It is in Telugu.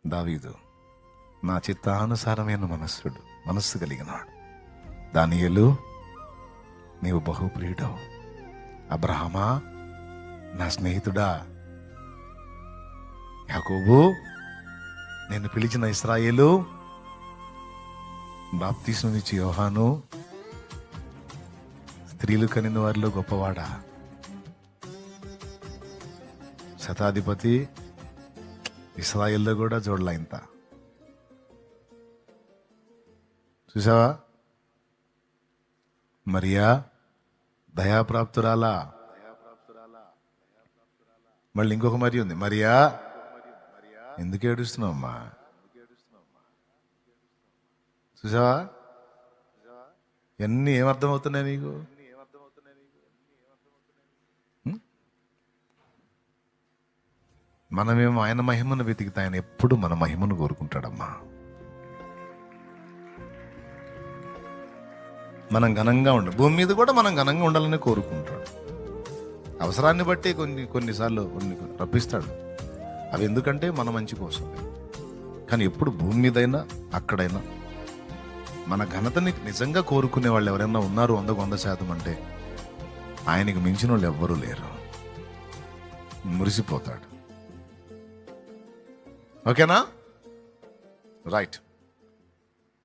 దావీదు నా చిత్తానుసారమైన మనస్సు కలిగినాడు. దానియేలు నీవు బహుప్రియుడవు. అబ్రహామా నా స్నేహితుడా. యాకోబు నేను పిలిచిన ఇశ్రాయేలు. బాప్తిస్మం ఇచ్చి యోహాను స్త్రీలు కనిన వారిలో గొప్పవాడా. శతాధిపతి ఇశ్రాయేల్లో కూడా చూడలా ఇంత. చూసావా? మరియా దయాప్రాప్తురాలా. మళ్ళీ ఇంకొక మరి ఉంది. మరియా ఎందుకు ఏడుస్తున్నావమ్మా? చూసావా? ఇవన్నీ ఏమర్థమవుతున్నాయి నీకు? మనమేమో ఆయన మహిమను వెతికితే ఆయన ఎప్పుడు మన మహిమను కోరుకుంటాడమ్మా. మనం ఘనంగా భూమి మీద కూడా మనం ఘనంగా ఉండాలని కోరుకుంటాడు. అవసరాన్ని బట్టి కొన్నిసార్లు రప్పిస్తాడు. అవి ఎందుకంటే మన మంచి కోసం. కానీ ఎప్పుడు భూమి మీదైనా అక్కడైనా మన ఘనతని నిజంగా కోరుకునే వాళ్ళు ఎవరైనా ఉన్నారు 100% అంటే ఆయనకి మించిన వాళ్ళు ఎవ్వరూ లేరు. మురిసిపోతాడు. ఓకేనా? రైట్.